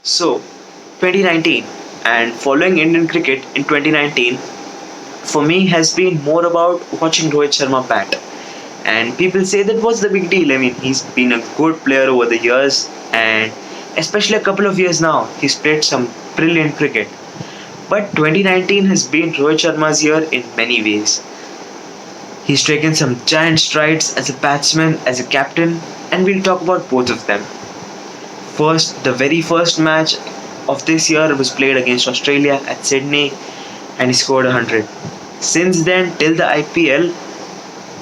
So, 2019 and following Indian cricket in 2019 for me has been more about watching Rohit Sharma bat. And people say that what's the big deal? I mean, he's been a good player over the years, and especially a couple of years now, he's played some brilliant cricket. But 2019 has been Rohit Sharma's year in many ways. He's taken some giant strides as a batsman, as a captain, and we'll talk about both of them. First, the very first match of this year was played against Australia at Sydney, and he scored 100. Since then, till the IPL,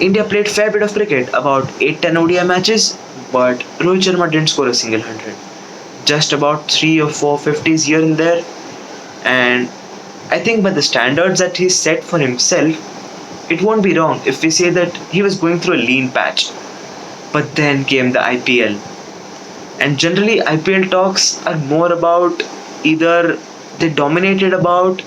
India played fair bit of cricket, about 8-10 ODI matches, but Rohit Sharma didn't score a single 100. Just about 3 or 4 50s here and there, and I think by the standards that he's set for himself, it won't be wrong if we say that he was going through a lean patch. But then came the IPL, and generally IPL talks are more about either they dominated about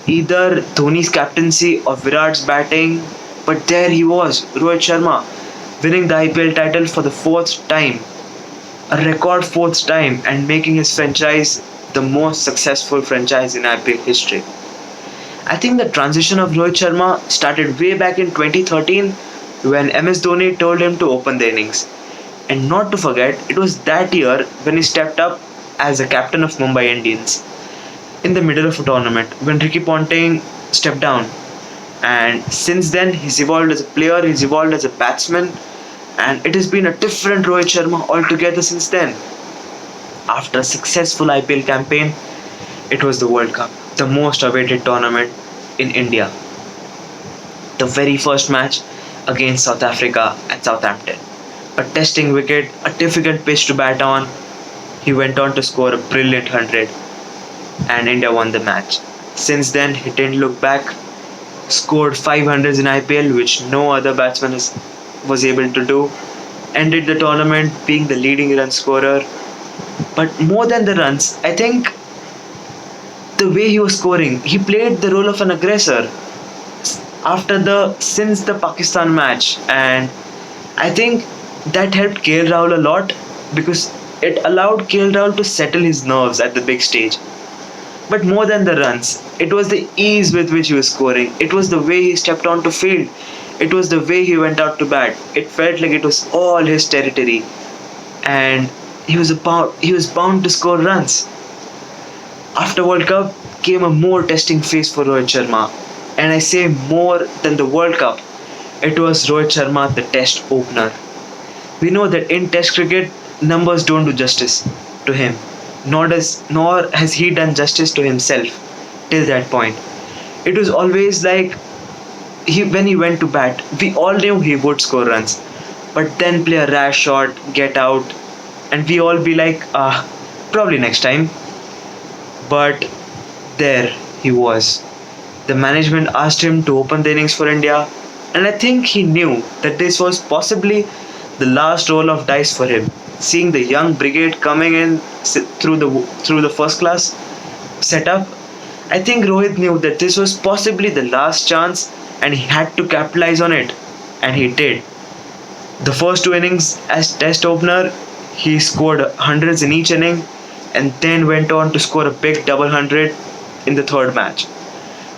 either Dhoni's captaincy or Virat's batting, but there he was, Rohit Sharma, winning the IPL title for the fourth time, a record fourth time, and making his franchise the most successful franchise in IPL history. I think the transition of Rohit Sharma started way back in 2013 when MS Dhoni told him to open the innings. And not to forget, it was that year when he stepped up as a captain of Mumbai Indians in the middle of a tournament when Ricky Ponting stepped down. And since then, he's evolved as a player, he's evolved as a batsman, and it has been a different Rohit Sharma altogether since then. After a successful IPL campaign, it was the World Cup, the most awaited tournament in India. The very first match against South Africa at Southampton. A testing wicket, a difficult pitch to bat on. He went on to score a brilliant 100 and India won the match. Since then, he didn't look back, scored 500s in IPL, which no other batsman was able to do, ended the tournament being the leading run scorer. But more than the runs, I think the way he was scoring, he played the role of an aggressor since the Pakistan match, and I think that helped KL Rahul a lot because it allowed KL Rahul to settle his nerves at the big stage. But more than the runs, it was the ease with which he was scoring. It was the way he stepped onto field. It was the way he went out to bat. It felt like it was all his territory, and he was bound to score runs. After World Cup came a more testing phase for Rohit Sharma, and I say more than the World Cup. It was Rohit Sharma, the Test opener. We know that in Test cricket, numbers don't do justice to him, nor has he done justice to himself till that point. It was always like when he went to bat, we all knew he would score runs, but then play a rash shot, get out, and we all be like, probably next time. But there he was. The management asked him to open the innings for India, and I think he knew that this was possibly the last roll of dice for him. Seeing the young brigade coming in through the first class setup, I think Rohit knew that this was possibly the last chance, and he had to capitalize on it, and he did. The first two innings as Test opener, he scored hundreds in each inning, and then went on to score a big double hundred in the third match.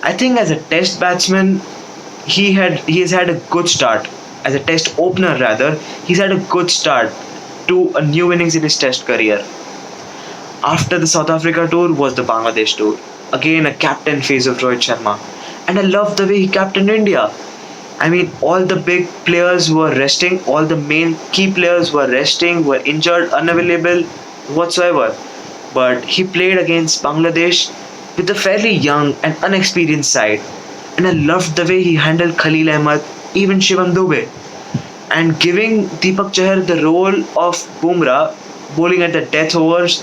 I think as a Test batsman, he has had a good start. As a Test opener rather, he's had a good start to a new innings in his Test career. After the South Africa tour was the Bangladesh tour. Again, a captain phase of Rohit Sharma. And I love the way he captained India. I mean, all the big players were resting, all the main key players were resting, were injured, unavailable, whatsoever. But he played against Bangladesh with a fairly young and unexperienced side. And I loved the way he handled Khalil Ahmed, even Shivam Dube. And giving Deepak Chahar the role of Bumrah, bowling at the death overs,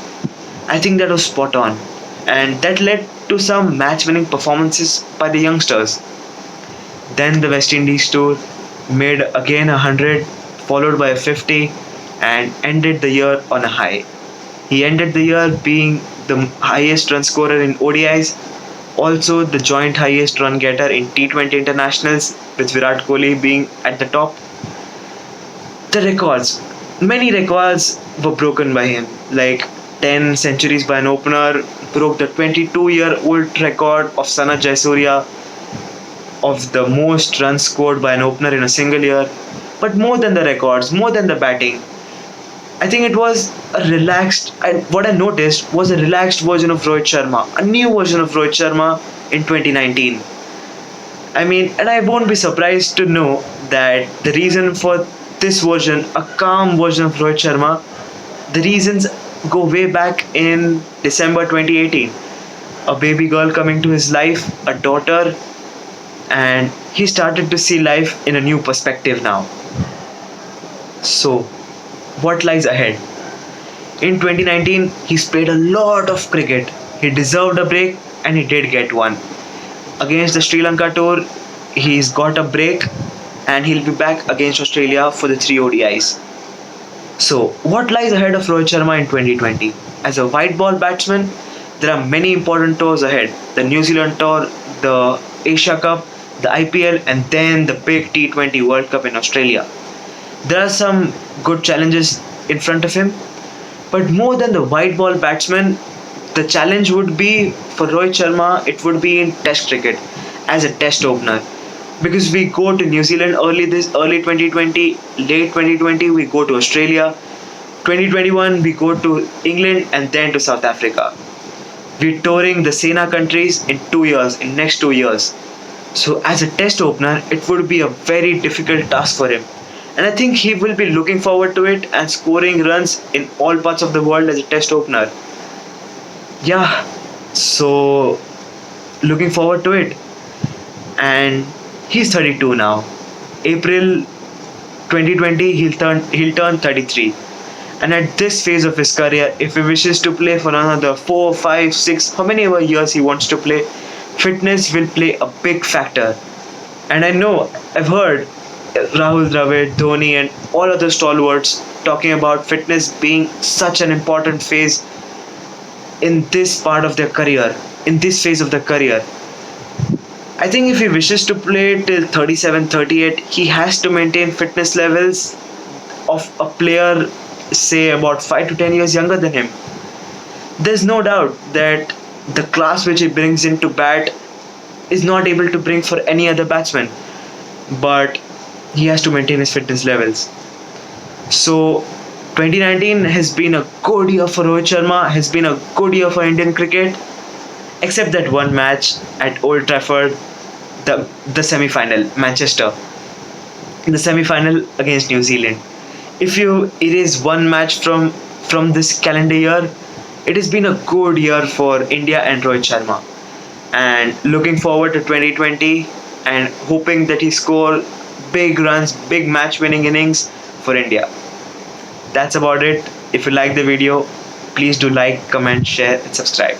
I think that was spot on. And that led to some match winning performances by the youngsters. Then the West Indies tour made again 100, followed by a 50, and ended the year on a high. He ended the year being the highest run scorer in ODIs, also the joint highest run getter in T20 internationals, with Virat Kohli being at the top. The records, many records were broken by him. Like 10 centuries by an opener, broke the 22-year-old record of Sana Jayasuriya of the most runs scored by an opener in a single year. But more than the records, more than the batting, I think it was a relaxed. What I noticed was a relaxed version of Rohit Sharma, a new version of Rohit Sharma in 2019. I mean, and I won't be surprised to know that the reason for this version, a calm version of Rohit Sharma, the reasons go way back in December 2018. A baby girl coming to his life, a daughter, and he started to see life in a new perspective now. So, what lies ahead? In 2019, he's played a lot of cricket. He deserved a break and he did get one. Against the Sri Lanka tour, he's got a break and he'll be back against Australia for the 3 ODIs. So, what lies ahead of Rohit Sharma in 2020? As a white ball batsman, there are many important tours ahead: the New Zealand tour, the Asia Cup, the IPL, and then the big T20 World Cup in Australia. There are some good challenges in front of him, but more than the white ball batsman, the challenge would be for Rohit Sharma, it would be in Test cricket as a Test opener. Because we go to New Zealand early 2020, late 2020 we go to Australia, 2021 we go to England and then to South Africa. We're touring the Sena countries in 2 years, in next 2 years. So as a Test opener, it would be a very difficult task for him. And I think he will be looking forward to it and scoring runs in all parts of the world as a Test opener. Yeah, so looking forward to it. And he's 32 now. April 2020 he'll turn 33. And at this phase of his career, if he wishes to play for another 4, 5, 6, how many ever years he wants to play, fitness will play a big factor. And I know, I've heard Rahul Dravid, Dhoni, and all other stalwarts talking about fitness being such an important phase in this part of their career, in this phase of their career. I think if he wishes to play till 37, 38, he has to maintain fitness levels of a player, say about 5 to 10 years younger than him. There's no doubt that the class which he brings into bat is not able to bring for any other batsman, but he has to maintain his fitness levels. So 2019 has been a good year for Rohit Sharma, has been a good year for Indian cricket, except that one match at Old Trafford, the semi-final, Manchester, the semi-final against New Zealand. If you erase one match from this calendar year, it has been a good year for India and Rohit Sharma. And looking forward to 2020 and hoping that he score big runs, big match-winning innings for India. That's about it. If you like the video, please do like, comment, share, and subscribe.